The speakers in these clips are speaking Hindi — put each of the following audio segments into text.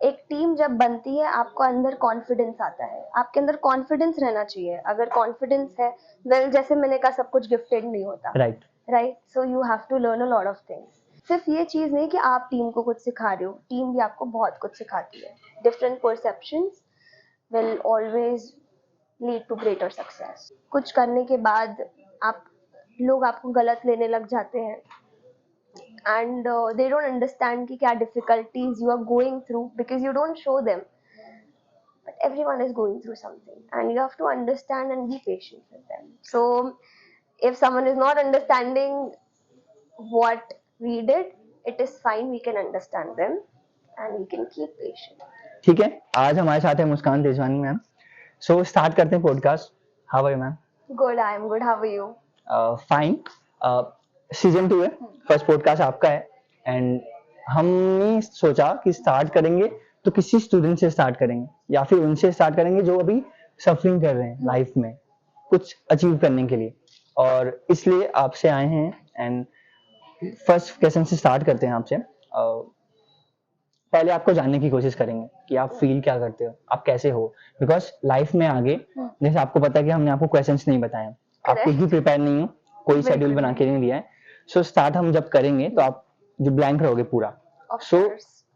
एक टीम जब बनती है आपको अंदर कॉन्फिडेंस आता है, आपके अंदर कॉन्फिडेंस रहना चाहिए। अगर कॉन्फिडेंस है, वेल जैसे मैंने कहा सब कुछ गिफ्टेड नहीं होता, right, so you have to learn a lot of things. सिर्फ ये चीज नहीं कि आप टीम को कुछ सिखा रहे हो, टीम भी आपको बहुत कुछ सिखाती है। Different perceptions will always lead to greater success. कुछ करने के बाद आप लोग आपको गलत लेने लग जाते हैं and they don't understand कि क्या difficulties you are going through because you don't show them, but everyone is going through something and you have to understand and be patient with them. So if someone is not understanding what we did, it is fine, we can understand them and we can keep patient. ठीक है, आज हमारे साथ है Muskan Tejwani ma'am. So start करते हैं podcast. How are you ma'am? Good, I am good. How are you? Fine. Season 2 है, फर्स्ट पॉडकास्ट आपका है एंड हमने सोचा कि स्टार्ट करेंगे तो किसी स्टूडेंट से स्टार्ट करेंगे या फिर उनसे स्टार्ट करेंगे जो अभी सफरिंग कर रहे हैं लाइफ में कुछ अचीव करने के लिए, और इसलिए आपसे आए हैं। एंड फर्स्ट क्वेश्चन से स्टार्ट करते हैं आपसे। पहले आपको जानने की कोशिश करेंगे कि आप फील क्या करते हो, आप कैसे हो, बिकॉज लाइफ में आगे जैसे आपको पता है कि हमने आपको क्वेश्चंस नहीं बताए, आप कुछ भी प्रिपेयर नहीं हो, कोई शेड्यूल बना के नहीं दिया है। सो स्टार्ट हम जब करेंगे तो आप जो ब्लैंक रहोगे पूरा। सो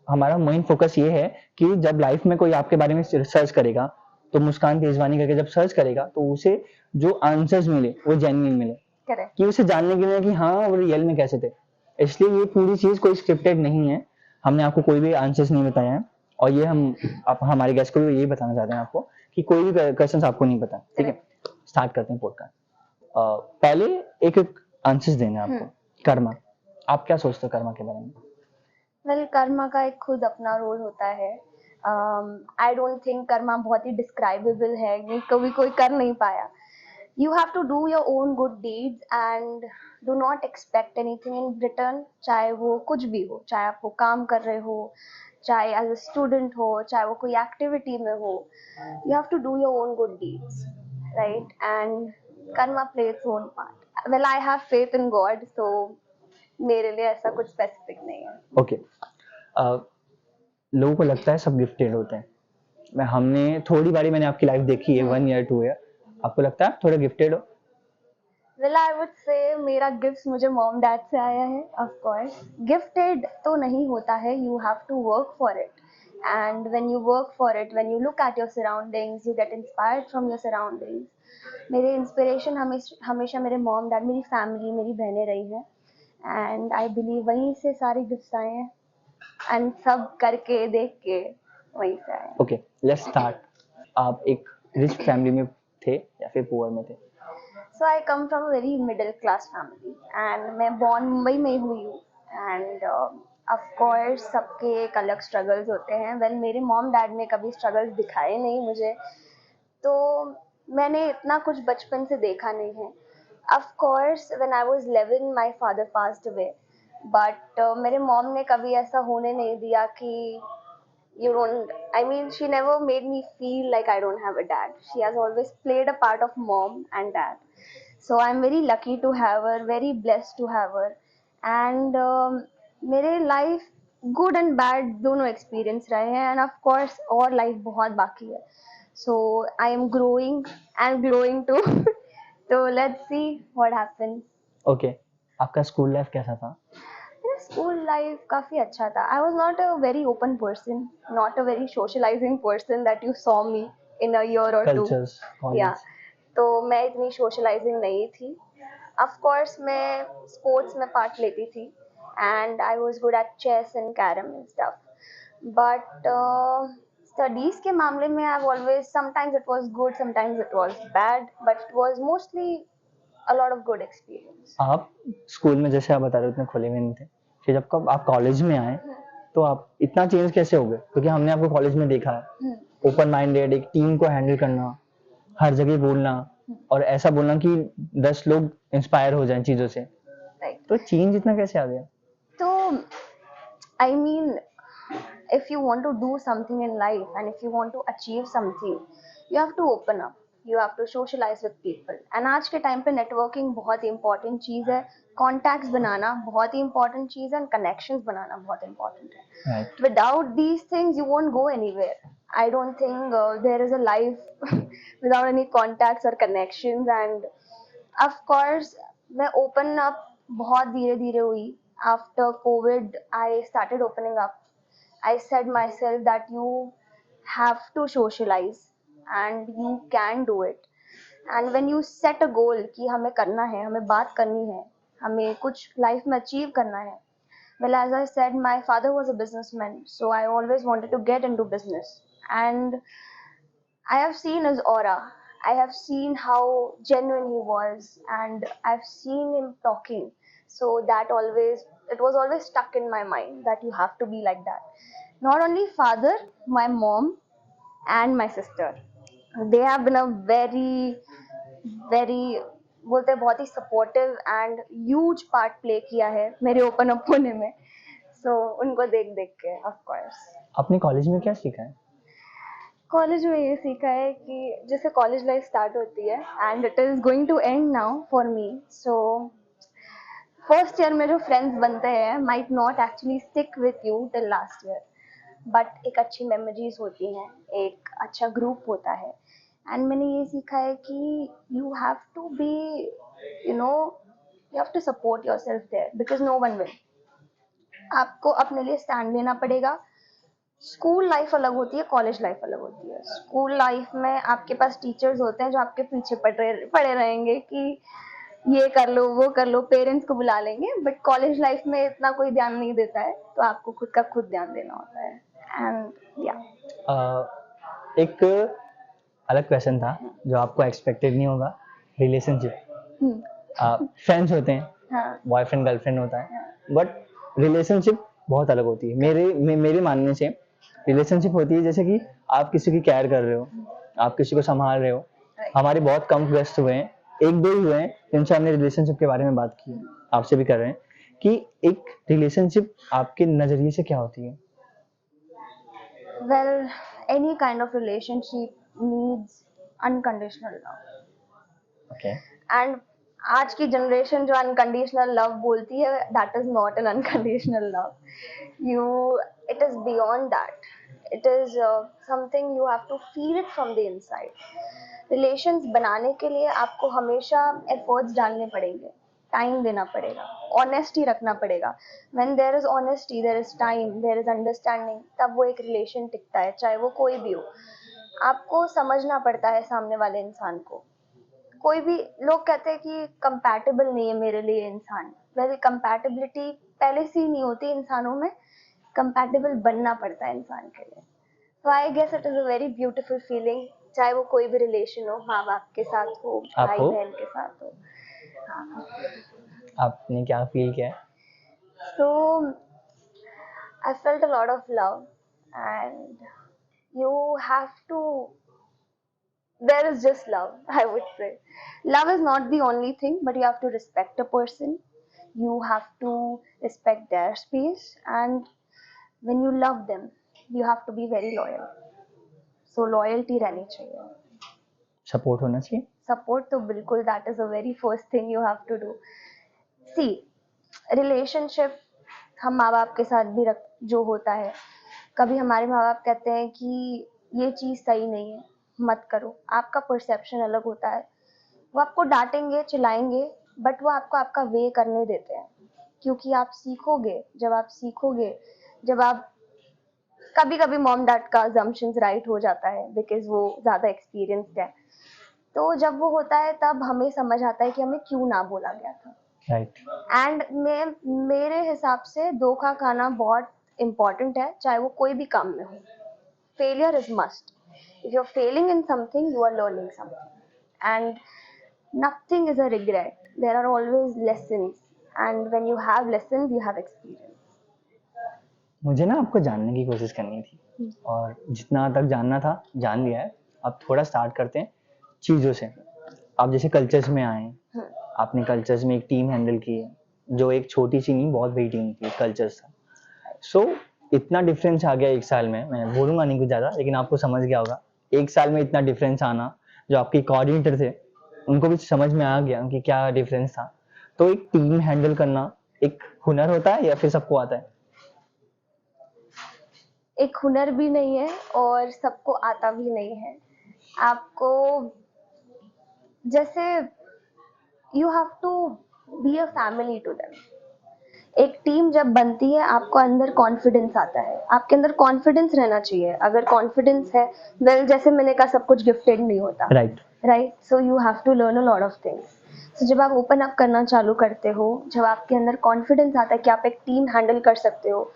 हमारा मेन फोकस ये है कि जब लाइफ में कोई आपके बारे में सर्च करेगा तो मुस्कान तेजवानी करके जब सर्च करेगा तो उसे जो आंसर्स मिले वो जेन्युइन मिले, कि उसे जानने के लिए कि हाँ वो रियल में कैसे थे। इसलिए ये पूरी चीज कोई स्क्रिप्टेड नहीं है, हमने आपको कोई भी आंसर्स नहीं बताया है, और ये हम आप हमारे गेस्ट को भी यही बताना चाहते हैं आपको कि कोई भी क्वेश्चंस आपको नहीं पता। ठीक है, स्टार्ट करते हैं पॉडकास्ट। पहले एक एक आंसर्स देना है आपको। कर्मा, आप क्या सोचते हो कर्मा के बारे में? वेल कर्मा का एक खुद अपना रोल होता है। आई डोंट थिंक कर्मा बहुत ही डिस्क्राइबेबल है, ये कभी कोई कर नहीं पाया। You have to do your own good deeds and do not expect anything in return, चाहे वो कुछ भी हो, चाहे आप वो काम कर रहे हो, चाहे एज अ स्टूडेंट हो, चाहे वो कोई एक्टिविटी में हो, you have to do your own good deeds, right? And karma play its own part. Well, I have faith in God, so मेरे लिए ऐसा कुछ स्पेसिफिक नहीं है। ओके, लोगों को लगता है सब गिफ्टेड होते हैं। मैं हमने थोड़ी बारी मैंने आपकी लाइफ देखी है, 1 ईयर 2 ईयर, आपको लगता है थोड़ा गिफ्टेड हो? Well, I would say मेरा गिफ्ट मुझे मॉम डैड से आया है। ऑफ कोर्स गिफ्टेड तो नहीं होता है, you have to work for it, and when you work for it, when you look at your surroundings, you get inspired from your surroundings. मेरे इंस्पिरेशन हमेशा मेरे मॉम डैड, मेरी फैमिली, मेरी बहनें रही हैं, एंड आई बिलीव वहीं से सारे गिफ्ट्स आए हैं, एंड सब करके देख के वहीं से आए हैं। Okay, let's start. आप एक रिच फैमिली में थे या फिर पुअर में थे? So I come from a very middle class family and मैं born मुंबई में हुई हूँ, and of course सबके एक अलग struggles होते हैं। Well, मेरे mom dad ने कभी struggles दिखाए नहीं मुझे, तो मैंने इतना कुछ बचपन से देखा नहीं है। Of course when I was 11 my father passed away, but मेरे mom ने कभी ऐसा होने नहीं दिया कि you don't, I mean she never made me feel like I don't have a dad. She has always played a part of mom and dad, so I'm very lucky to have her, very blessed to have her, and मेरे life good and bad दोनों experience रहे हैं, and of course और life बहुत बाकी है, so I am growing and glowing too. So let's see what happens. Okay, आपका स्कूल लाइफ कैसा था? मेरा स्कूल लाइफ काफ़ी अच्छा था। I was not a very open person, not a very socialising person that you saw me in a year or two. या तो मैं इतनी सोशलाइजिंग नहीं थी। ऑफ कोर्स मैं स्पोर्ट्स में पार्ट लेती थी and I was good at chess and carrom and stuff, but studies के मामले में I always, sometimes it was good, sometimes it was bad, but it was mostly a lot of good experience. आप स्कूल में जैसे आप बता रहे हो इतने खुले हुए नहीं थे, फिर जब कब आप कॉलेज में आए तो आप इतना चेंज कैसे हो गए? क्योंकि हमने आपको कॉलेज में देखा है ओपन माइंडेड, एक टीम को हैंडल करना, हर जगह बोलना, और ऐसा बोलना कि 10 लोग इंस्पायर हो जाएं चीजों से। तो चेंज इतना कैसे आ गया? तो I mean, if you want to do something in life and if you want to achieve something, you have to open up, you have to socialize with people, and आज के टाइम पे नेटवर्किंग बहुत इंपॉर्टेंट चीज़ है, कॉन्टैक्ट्स बनाना बहुत ही इंपॉर्टेंट चीज़ है, एंड कनेक्शंस बनाना बहुत इंपॉर्टेंट है. Right. Without these things, you won't go anywhere. I don't think there is a life without any contacts or connections. And of course, मैं open up बहुत धीरे धीरे हुई. After COVID, I started opening up. I said myself that you have to socialize and you can do it. And when you set a goal कि हमें करना है, हमें बात करनी है, हमें कुछ लाइफ में अचीव करना है. Well, as I said, my father was a businessman, so I always wanted to get into business. And I have seen his aura. I have seen how genuine he was, and I've seen him talking. So it was always stuck in my mind that you have to be like that. Not only father, my mom, and my sister. They have been a very बोलते हैं बहुत ही supportive and huge part play किया है मेरे ओपन अप होने में. सो उनको देख देख के ऑफ कोर्स. आपने कॉलेज में क्या सीखा है? कॉलेज में ये सीखा है कि जैसे कॉलेज लाइफ स्टार्ट होती है and it is going to end now for me. So first year में जो फ्रेंड्स बनते हैं might not actually stick with you till last year, but एक अच्छी मेमोरीज होती हैं, एक अच्छा ग्रुप होता है. एंड मैंने ये सीखा है कि you have to be, you know, you have to support yourself there because no one will. आपको अपने लिए स्टैंड लेना पड़ेगा. स्कूल लाइफ अलग होती है, कॉलेज लाइफ अलग होती है. स्कूल लाइफ में आपके पास टीचर्स होते हैं जो आपके पीछे पड़े रहेंगे कि ये कर लो वो कर लो, पेरेंट्स को बुला लेंगे. बट कॉलेज लाइफ में इतना कोई ध्यान नहीं देता है, तो आपको खुद का खुद ध्यान देना होता है. एंड या एक अलग क्वेश्चन था जो आपको एक्सपेक्टेड नहीं होगा. रिलेशनशिप, फ्रेंड्स होते हैं, हाँ बॉयफ्रेंड गर्लफ्रेंड होता है, बट रिलेशनशिप बहुत अलग होती है. मेरे मानने से रिलेशनशिप होती है जैसे कि आप किसी की केयर कर रहे हो, आप किसी को संभाल रहे हो. हमारे बहुत कम गेस्ट हुए हैं, एक दो ही हुए हैं जिनसे हमने रिलेशनशिप के बारे में बात की है, आपसे भी कर रहे हैं कि एक रिलेशनशिप आपके नजरिए से क्या होती है? Well, any kind of relationship needs unconditional love. Okay. And आज की जनरेशन जो अनकंडीशनल लव बोलती है, that is not an unconditional love. You it is beyond that. It is something you have to feel it from the inside. Relations बनाने के लिए आपको हमेशा एफर्ट्स डालने पड़ेंगे, टाइम देना पड़ेगा, ऑनेस्टी रखना पड़ेगा. When there is honesty, there is time, there is understanding, तब वो एक रिलेशन टिकता है, चाहे वो कोई भी हो. आपको समझना पड़ता है सामने वाले इंसान को. कोई भी लोग कहते हैं कि कंपैटिबल नहीं है मेरे लिए इंसान. वेल, कंपैटिबिलिटी पहले से ही नहीं होती इंसानों में, कंपैटिबल बनना पड़ता है इंसान के लिए. तो I guess it is a very beautiful feeling, चाहे वो कोई भी रिलेशन हो, माँ बाप के साथ हो, भाई बहन के साथ हो. हाँ. आपने क्या फील किया है? So I felt a lot of love, and you have to, there is just love. I would say love is not the only thing, but you have to respect a person, you have to respect their space, and when you love them you have to be very loyal. So loyalty रहनी चाहिए. सपोर्ट होना चाहिए. सपोर्ट तो बिल्कुल, that is a very first thing you have to do. See, relationship हम माँ बाप के साथ भी जो होता है, कभी हमारे माँ बाप कहते हैं कि ये चीज़ सही नहीं है, मत करो. आपका परसेप्शन अलग होता है. वो आपको डांटेंगे, चिल्लाएंगे, बट वो आपको आपका वे करने देते हैं, क्योंकि आप सीखोगे. जब आप कभी कभी मॉम डैड का अजम्पशंस राइट हो जाता है बिकॉज वो ज़्यादा एक्सपीरियंस्ड है. तो जब वो होता है तब हमें समझ आता है कि हमें क्यों ना बोला गया था. राइट. एंड मेरे हिसाब से धोखा खाना बहुत इम्पोर्टेंट है, चाहे वो कोई भी काम में हो. Failure is must. If you are failing in something, you are learning something, and nothing is a regret. There are always lessons, and when you have lessons you have experience. मुझे ना आपको जानने की कोशिश करनी थी और जितना तक जानना था जान लिया है. अब थोड़ा स्टार्ट करते हैं चीज़ों से. आप जैसे कल्चर्स में आए, आपने कल्चर्स में एक टीम हैंडल की है जो एक छोटी सी नहीं बहुत बड़ी टीम थी, कल्चर्स था. सो इतना डिफरेंस आ गया एक साल में. मैं बोलूँगा नहीं कुछ ज़्यादा, लेकिन आपको समझ गया होगा एक साल में इतना डिफरेंस आना. जो आपके कोऑर्डिनेटर थे उनको भी समझ में आ गया कि क्या डिफरेंस था. तो एक टीम हैंडल करना एक हुनर होता है या फिर सबको आता है? एक हुनर भी नहीं है और सबको आता भी नहीं है। आपको जैसे you have to be a family to them. एक टीम जब बनती है आपको अंदर कॉन्फिडेंस आता है, आपके अंदर कॉन्फिडेंस रहना चाहिए। अगर कॉन्फिडेंस है, वेल जैसे मैंने कहा सब कुछ गिफ्टेड नहीं होता, right. Right? So you have to learn a lot of things. So जब आप ओपन अप करना चालू करते हो, जब आपके अंदर कॉन्फिडेंस आता है कि आप एक टीम हैंडल कर सकते हो,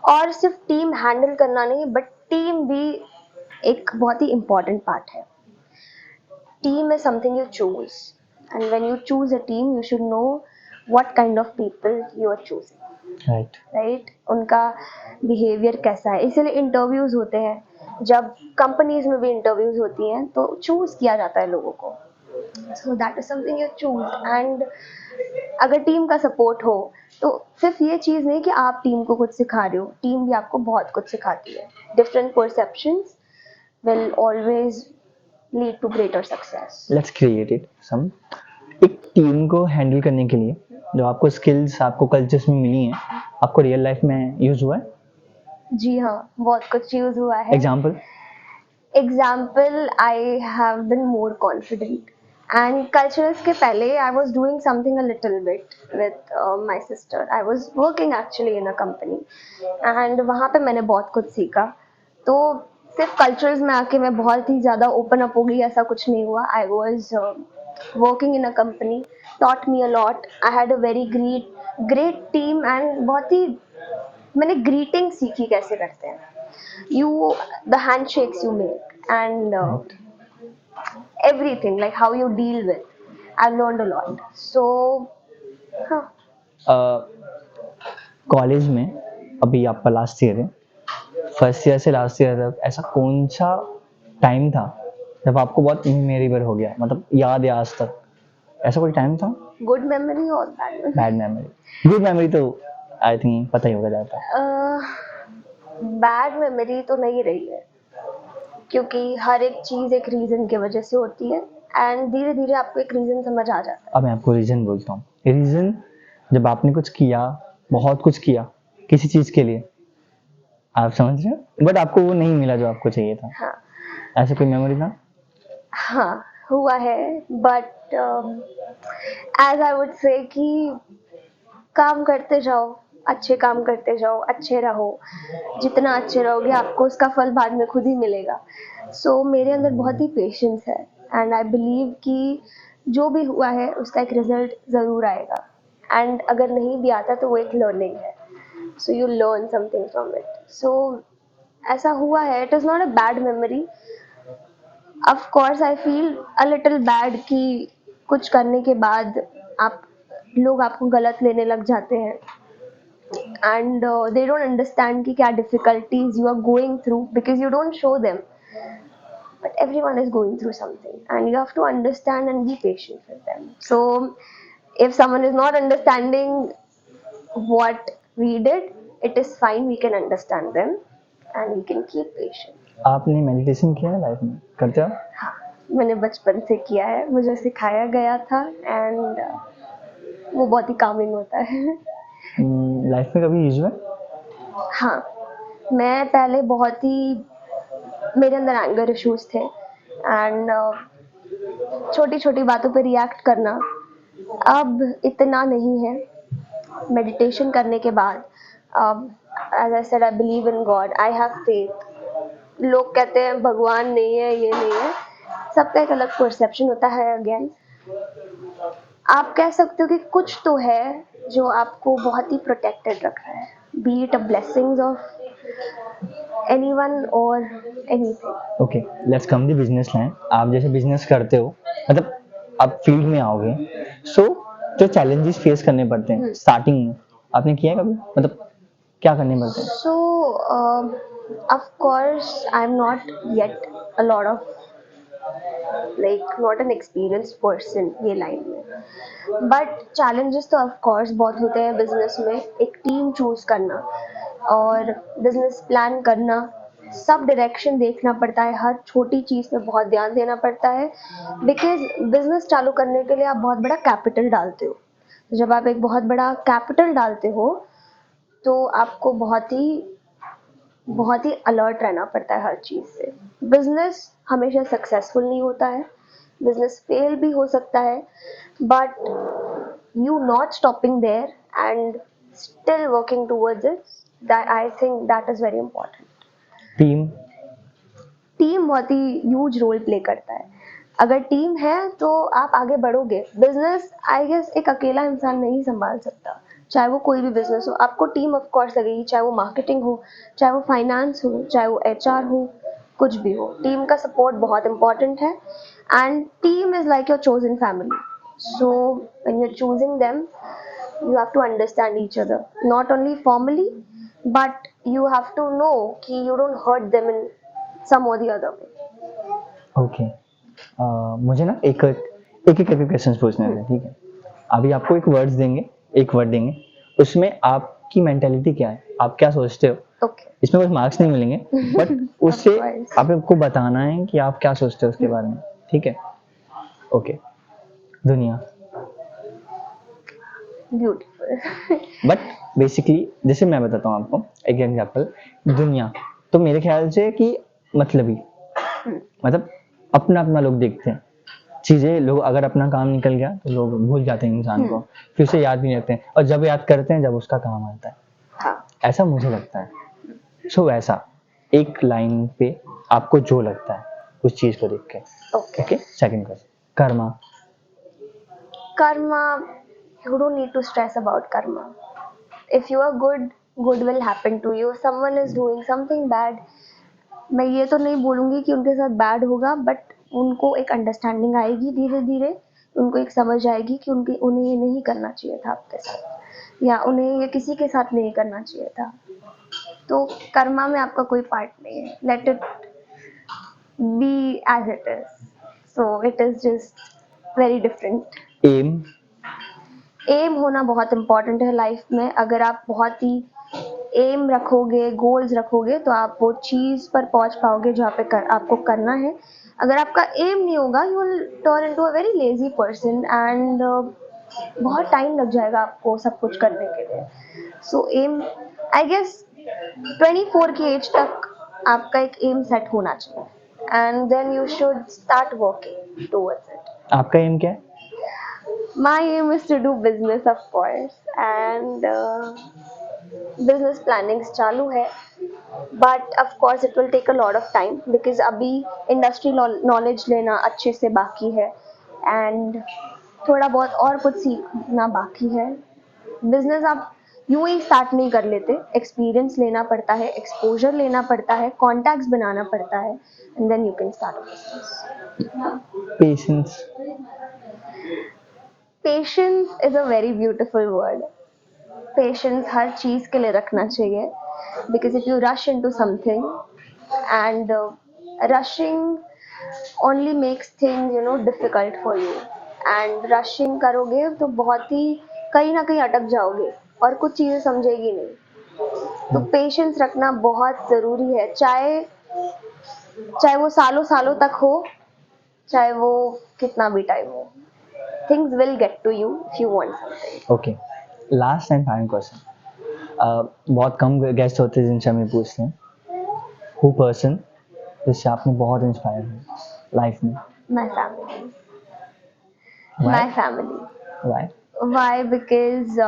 और सिर्फ टीम हैंडल करना नहीं बट टीम भी एक बहुत ही इम्पॉर्टेंट पार्ट है। Team is something you choose, and when you choose a team you should know what kind of people you are choosing, right. right? उनका बिहेवियर कैसा है, इसलिए इंटरव्यूज होते हैं। जब कंपनीज में भी इंटरव्यूज होती हैं तो चूज किया जाता है लोगों को। So that is something you choose. And अगर टीम का सपोर्ट हो तो सिर्फ ये चीज़ नहीं कि आप टीम को कुछ सिखा रहे हो, टीम भी आपको बहुत कुछ सिखाती है। Different perceptions will always lead to greater success. Let's create it some. एक टीम को हैंडल करने के लिए जो आपको स्किल्स आपको कल्चर्स में मिली हैं, आपको रियल लाइफ में यूज हुआ है? जी हाँ, बहुत कुछ यूज हुआ है। Example? Example, I have been more confident. And culturals के पहले I was doing something a little bit with my sister. I was working actually in a company and वहाँ पे मैंने बहुत कुछ सीखा। तो सिर्फ कल्चरल्स में आके मैं बहुत ही ज़्यादा ओपन अप हो गई, ऐसा कुछ नहीं हुआ। I was working in a company, taught me a lot. I had a very great team and बहुत ही मैंने ग्रीटिंग सीखी कैसे करते हैं। You the handshakes you make and everything like how you deal with. I've learned a lot. So हाँ, कॉलेज में अभी आपका लास्ट ईयर है, फर्स्ट ईयर से लास्ट ईयर तक ऐसा कौन सा टाइम था जब आपको बहुत मेमोरेबल हो गया, मतलब याद है आज तक? ऐसा कोई टाइम था? good memory और bad memory? Bad memory? Good memory तो आई थिंक पता ही होगा ज़्यादा। बैड मेमोरी तो नहीं रही है, क्योंकि हर एक चीज़ एक रीज़न की वजह से होती है एंड धीरे धीरे आपको एक रीज़न समझ आ जाता है। अब मैं आपको रीज़न बोलता हूँ। रीज़न जब आपने कुछ किया, बहुत कुछ किया किसी चीज़ के लिए, आप समझ रहे हो, बट आपको वो नहीं मिला जो आपको चाहिए था, हाँ ऐसा कोई मेमोरी था? हाँ, हुआ है, but as I would say कि काम करते जाओ, अच्छे काम करते जाओ, अच्छे रहो। जितना अच्छे रहोगे आपको उसका फल बाद में खुद ही मिलेगा। सो मेरे अंदर बहुत ही पेशेंस है एंड आई बिलीव कि जो भी हुआ है उसका एक रिजल्ट ज़रूर आएगा। एंड अगर नहीं भी आता तो वो एक लर्निंग है। So you learn something from it. So ऐसा हुआ है, it is not a bad memory. Of course I feel a little bad कि कुछ करने के बाद आप लोग आपको गलत लेने लग जाते हैं and they don't understand कि क्या difficulties you are going through because you don't show them, but everyone is going through something and you have to understand and be patient with them. So if someone is not understanding what we did, it is fine, we can understand them and we can keep patient. आपने मेडिटेशन किया है लाइफ में, करते हो? हाँ, मैंने बचपन से किया है, मुझे सिखाया गया था एंड वो बहुत ही कामिंग होता है। लाइफ में कभी यूज हुआ है? हाँ, मैं पहले बहुत ही मेरे अंदर एंगर इश्यूज थे एंड छोटी छोटी बातों पे रिएक्ट करना अब इतना नहीं है। मेडिटेशन करने के बाद as I said, I believe in God, I have faith. लोग कहते हैं भगवान नहीं है, ये नहीं है, सबका एक अलग परसेप्शन होता है। अगेन आप कह सकते हो कि कुछ तो है जो आपको बहुत ही प्रोटेक्टेड रख रहा है, B it a blessings of anyone or anything. Okay, let's come the business line. आप जैसे बिजनेस करते हो, मतलब आप फील्ड में आओगे, सो जो चैलेंजेस फेस करने पड़ते हैं स्टार्टिंग में, आपने किया है कभी, मतलब क्या करने पड़ते हैं? So, of course, I'm not yet a lot of like not an experienced person ये लाइन में, बट चैलेंजेस तो ऑफ कोर्स बहुत होते हैं बिजनेस में। एक टीम चूज करना और बिजनेस प्लान करना, सब डायरेक्शन देखना पड़ता है, हर छोटी चीज़ पे बहुत ध्यान देना पड़ता है बिकॉज बिजनेस चालू करने के लिए आप बहुत बड़ा कैपिटल डालते हो। जब आप एक बहुत बड़ा कैपिटल डालते हो तो आपको बहुत ही अलर्ट रहना पड़ता है हर चीज़ से। बिजनेस हमेशा सक्सेसफुल नहीं होता है, बिजनेस फेल भी हो सकता है, but you not stopping there and still working towards it, that I think that is very important. Team team बहुत ही ह्यूज रोल प्ले करता है। अगर टीम है तो आप आगे बढ़ोगे। बिजनेस आई गेस एक अकेला इंसान नहीं संभाल सकता, चाहे वो कोई भी बिजनेस हो, आपको टीम ऑफ कोर्स लगेगी, चाहे वो मार्केटिंग हो, चाहे वो फाइनेंस हो, चाहे वो एचआर हो, कुछ भी हो, टीम का सपोर्ट बहुत इंपॉर्टेंट है। And team is like your chosen family, so when you're choosing them you have to understand each other, not only formally but you have to know कि you don't hurt them in some or the other way. Okay. मुझे ना एक एक एक करके क्वेश्चंस पूछने थे, ठीक है? अभी आपको एक वर्ड्स देंगे, एक वर्ड देंगे, उसमें आपकी मेंटेलिटी क्या है, आप क्या सोचते हो? Okay. इसमें कुछ मार्क्स नहीं मिलेंगे, बट उससे आपको बताना है कि आप क्या सोचते हो उसके बारे में, ठीक है? ओके। दुनिया। Beautiful. बट बेसिकली जैसे मैं बताता हूँ आपको एक एग्जांपल। दुनिया तो मेरे ख्याल से कि मतलबी, मतलब अपना अपना लोग देखते हैं चीजें। लोग अगर अपना काम निकल गया तो लोग भूल जाते हैं इंसान को, फिर उसे याद नहीं रखते हैं, और जब याद करते हैं जब उसका काम आता है। हाँ, ऐसा मुझे लगता है। सो वैसा एक लाइन पे आपको जो लगता है उस चीज को देख के। okay. Okay. Second question, Karma. Karma, you don't need to stress about karma. If you are good, good will happen to you. Someone is doing something bad, मैं ये तो नहीं बोलूँगी कि उनके साथ बैड होगा, बट उनको एक अंडरस्टैंडिंग आएगी धीरे धीरे, उनको एक समझ आएगी कि उन्हें ये नहीं करना चाहिए था आपके साथ, या उन्हें ये किसी के साथ नहीं करना चाहिए था। तो कर्मा में आपका कोई पार्ट नहीं है, let it be as it is, so it is just very different. Aim. Aim होना बहुत इम्पॉर्टेंट है लाइफ में। अगर आप बहुत ही एम रखोगे, गोल्स रखोगे, तो आप वो चीज़ पर पहुंच पाओगे जहाँ पे आपको करना है। अगर आपका एम नहीं होगा, you will turn into a very lazy person and बहुत टाइम लग जाएगा आपको सब कुछ करने के लिए। सो एम, आई गेस 24 की एज तक आपका एक एम सेट होना चाहिए and then you should start working towards it. आपका एम क्या है? My aim is to do business, of course, and business plannings चालू है, but of course it will take a lot of time because अभी industry knowledge लेना अच्छे से बाकी है and थोड़ा बहुत और कुछ सीखना बाकी है। बिजनेस आप यूं ही स्टार्ट नहीं कर लेते, एक्सपीरियंस लेना पड़ता है, एक्सपोजर लेना पड़ता है, कॉन्टैक्ट्स बनाना पड़ता है, and then you can start a business. Patience. Patience is a very beautiful word. Patience हर चीज़ के लिए रखना चाहिए, because if you rush into something and rushing only makes thing difficult for you, and rushing करोगे तो बहुत ही कहीं ना कहीं अटक जाओगे और कुछ चीज़ें समझेगी नहीं। तो पेशेंस रखना बहुत ज़रूरी है, चाहे वो सालों सालों तक हो, चाहे वो कितना भी टाइम हो। Things will get to you if you want something. Okay. Last and final question, बहुत कम गेस्ट होते हैं जिनसे हमें पूछते हैं, हु पर्सन जिससे आपने बहुत इंस्पायर हो लाइफ में? My family. Why? My family. Why? Why? Because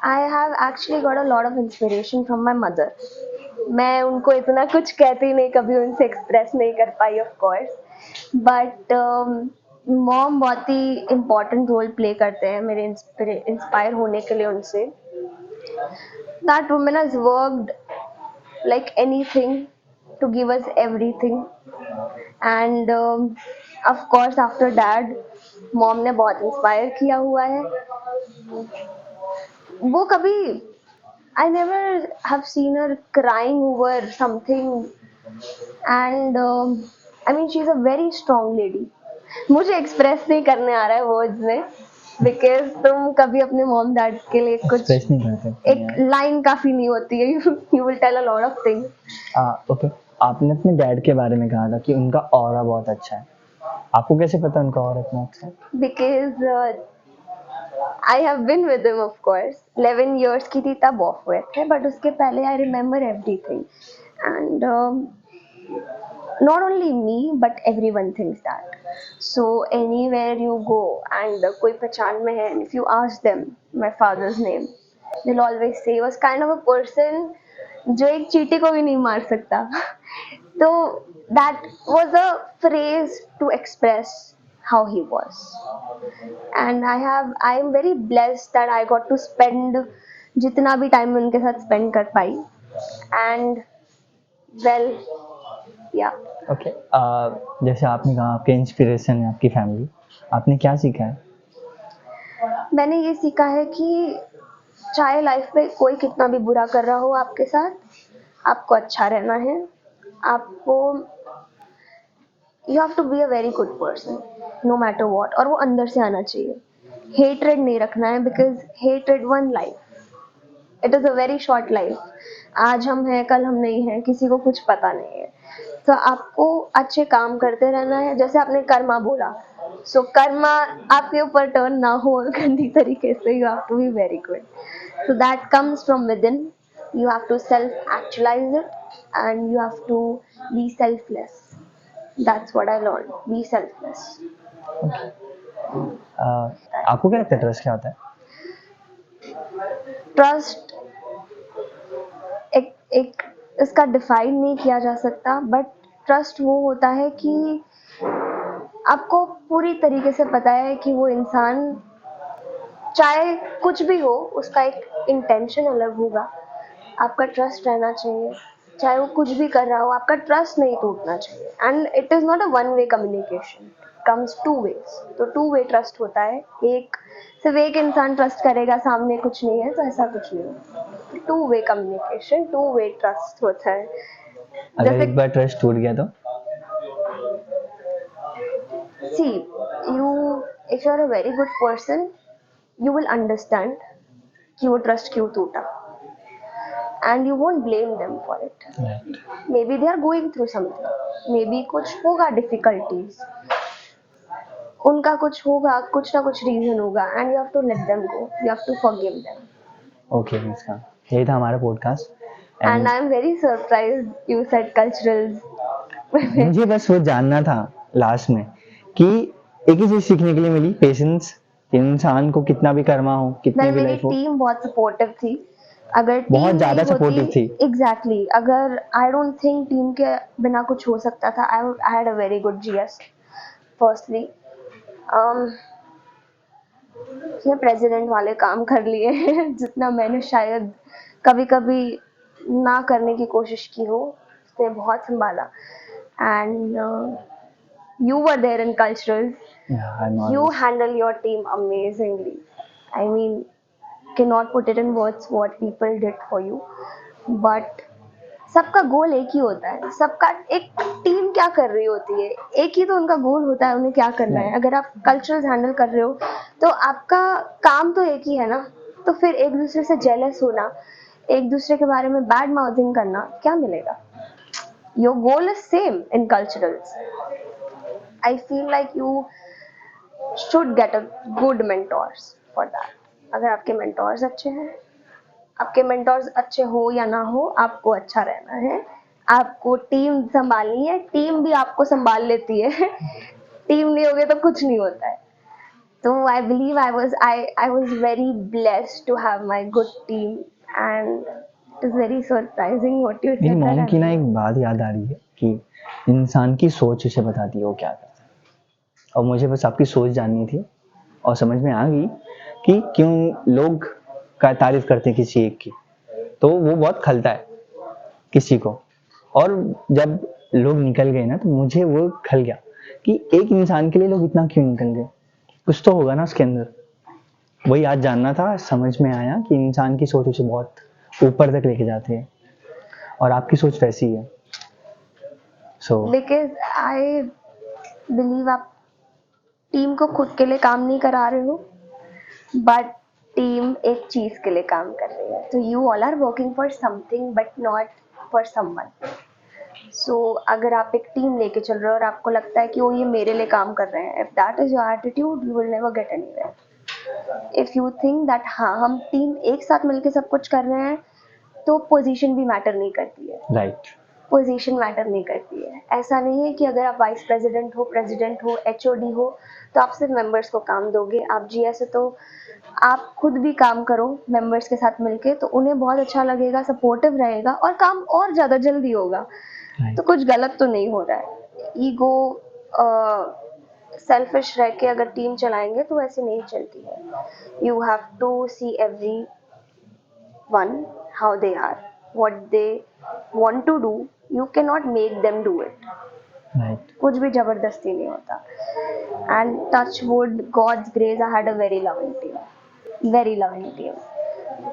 I have actually got a lot of inspiration from my mother. मैं उनको इतना कुछ कहती नहीं, कभी उनसे एक्सप्रेस नहीं कर पाई ऑफ कोर्स, बट मॉम बहुत ही इम्पोर्टेंट रोल प्ले करते हैं मेरे इंस्पायर होने के लिए उनसे। That woman has worked like anything to give us everything, and of course after dad mom ने बहुत इंस्पायर किया हुआ है। वो कभी I never have seen her crying over something, and I mean she's a very strong lady. मुझे एक्सप्रेस नहीं करने आ रहा है वर्ड्स में, बिकॉज तुम कभी अपने मॉम डैड के लिए कुछ एक्सप्रेस नहीं कर सकते एक लाइन काफी नहीं होती है, you will tell a lot of things. Okay. आपने अपने डैड के बारे में कहा था कि उनका ऑरा बहुत अच्छा है, आपको कैसे पता उनका ऑरा इतना अच्छा है? Because I have been with him of course 11 years की थी तब ऑफ हुए थे, बट उसके पहले I remember everything and not only me but everyone thinks that. So anywhere you go and koi pehchan mein hai, and if you ask them my father's name, they'll always say he was kind of a person जो एक चींटी को भी नहीं मार सकता. So that was a phrase to express how he was, and I am very blessed that I got to spend जितना भी टाइम उनके साथ स्पेंड कर पाई. And well, yeah. ओके जैसे आपने कहा आपके इंस्पिरेशन है आपकी फैमिली, आपने क्या सीखा है? मैंने ये सीखा है कि चाहे लाइफ में कोई कितना भी बुरा कर रहा हो आपके साथ, आपको अच्छा रहना है. आपको you have to be a very good person no matter what, और वो अंदर से आना चाहिए. हेट्रेड नहीं रखना है, because hatred one life, it is a very short life. आज हम हैं, कल हम नहीं हैं, किसी को कुछ पता नहीं है. तो आपको अच्छे काम करते रहना है. जैसे आपने कर्मा बोला, सो कर्मा आपके ऊपर टर्न ना हो गंदी तरीके से, you have to be very good. So that comes from within. You have to self actualize it and you have to be selfless. That's what I learn, be selfless. आपको क्या लगता है ट्रस्ट क्या होता है? ट्रस्ट एक इसका डिफाइन नहीं किया जा सकता, बट ट्रस्ट वो होता है कि आपको पूरी तरीके से पता है कि वो इंसान चाहे कुछ भी हो, उसका एक इंटेंशन अलग होगा. आपका ट्रस्ट रहना चाहिए, चाहे वो कुछ भी कर रहा हो, आपका ट्रस्ट नहीं टूटना चाहिए. And it is not a one way communication, comes two ways. तो टू वे ट्रस्ट होता है. एक सिर्फ एक इंसान ट्रस्ट करेगा, सामने कुछ नहीं है, तो ऐसा कुछ नहीं है. Two way communication, to way trust होता है. अगर जैसे एक बार ट्रस्ट टूट गया तो? see, you if you are a very good person, you will understand कि वो ट्रस्ट क्यों टूटा, and you won't blame them for it. Right. Maybe they are going through something, maybe कुछ होगा difficulties, उनका कुछ होगा, कुछ ना कुछ रीजन होगा, and you have to let them go, you have to forgive them. Okay Muskan, यही था हमारा podcast. And I am very surprised you said culturals. मुझे बस वो जानना था लास्ट में कि एक ही चीज सीखने के लिए मिली, पेशेंस. इंसान को कितना भी कर्मा हो, कितनी well, भी मेरी लाइफ हो, टीम बहुत सपोर्टिव थी. अगर बहुत टीम ज्यादा नहीं सपोर्टिव होती, थी. एग्जैक्टली, अगर आई डोंट थिंक टीम के बिना कुछ हो सकता था. I had a very good GS. Firstly ये प्रेसिडेंट वाले काम कर लिए हैं जितना मैंने शायद कभी कभी ना करने की कोशिश की हो, उसने बहुत संभाला. And you were there in culturals. Yeah, I'm You always. handle your team amazingly. I mean, cannot put it in words what people did for you. But सबका गोल एक ही होता है. सबका एक टीम क्या कर रही होती है, एक ही तो उनका गोल होता है, उन्हें क्या करना है. Right. अगर आप कल्चरल हैंडल कर रहे हो तो आपका काम तो एक ही है ना. तो फिर एक दूसरे से जेलस होना, एक दूसरे के बारे में बैड माउथिंग करना, क्या मिलेगा. Your goal is same in culturals. I feel like you should get a good mentors for that. अगर आपके mentors अच्छे हैं, आपके mentors अच्छे हो या ना हो, आपको अच्छा रहना है. आपको टीम संभालनी है, टीम भी आपको संभाल लेती है. टीम नहीं होगी तो कुछ नहीं होता है. तो I believe I was very blessed to have my good team, and it is very surprising what you मेरी said मॉम that की ना एक बात याद आ रही है कि इंसान की सोच उसे बताती है वो क्या करता है. और मुझे बस आपकी सोच जाननी थी और समझ में आ गई कि क्यों लोग का तारीफ करते हैं किसी एक की, तो वो बहुत खलता है किसी को. और जब लोग निकल गए ना तो मुझे वो खल गया कि एक इंसान के लिए लोग इतना क्यों निकल गए, कुछ तो होगा ना उसके अंदर. वही आज जानना था, समझ में आया कि इंसान की सोच उसे बहुत ऊपर तक लेके जाती है और आपकी सोच वैसी है. सो because I believe आप टीम को खुद के लिए काम नहीं करा रहे हो, बट टीम एक चीज के लिए काम कर रही है. तो you all are working for something but not for someone. So अगर आप एक टीम लेके चल रहे हो और आपको लगता है कि वो ये मेरे लिए काम कर रहे हैं, if that is your attitude, you will never get anywhere. If you think that हाँ हम टीम एक साथ मिलके सब कुछ कर रहे हैं, तो पोजीशन भी मैटर नहीं करती है। राइट। पोजीशन मैटर नहीं करती है। ऐसा नहीं है कि अगर आप वाइस प्रेसिडेंट हो, प्रेसिडेंट हो, एचओडी हो, तो आप सिर्फ मेंबर्स को काम दोगे। आप जीएस हो तो आप खुद भी काम करो मेंबर्स के साथ मिलके, तो उन्हें बहुत अच्छा लगेगा, सपोर्टिव रहेगा और काम और ज़्यादा जल्दी होगा। तो कुछ गलत तो नहीं हो रहा है। ईगो सेल्फिश रह के अगर टीम चलाएंगे तो ऐसे नहीं चलती है। You have to see everyone how they are, what they want to do. You cannot make them do it. Right. कुछ भी जबरदस्ती नहीं होता। And touch wood, God's grace, I had a very loving team, very loving team.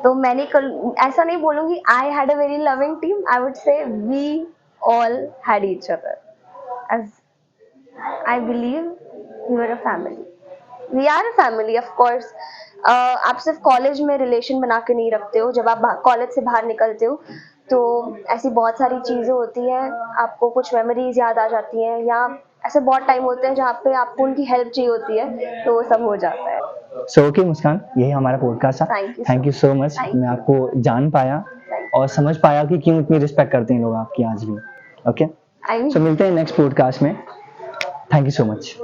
तो मैंने कल ऐसा नहीं बोलूँगी I had a very loving team. I would say we all had each other. As I believe we were a family. We are a family, of course. आप सिर्फ कॉलेज में रिलेशन बना के नहीं रखते हो। जब आप कॉलेज से बाहर निकलते हो तो ऐसी बहुत सारी चीज़ें होती हैं, आपको कुछ मेमोरीज याद आ जाती हैं, या ऐसे बहुत टाइम होते हैं जहाँ पे आपको उनकी हेल्प चाहिए होती है, तो वो सब हो जाता है। सो ओके मुस्कान, यही हमारा पॉडकास्ट था। Thank you thank you so much. Thank मैं आपको जान पाया और समझ पाया कि क्यों इतनी रिस्पेक्ट करते हैं लोग आपकी आज भी। ओके, I सो मिलते हैं नेक्स्ट पॉडकास्ट में। Thank you so much.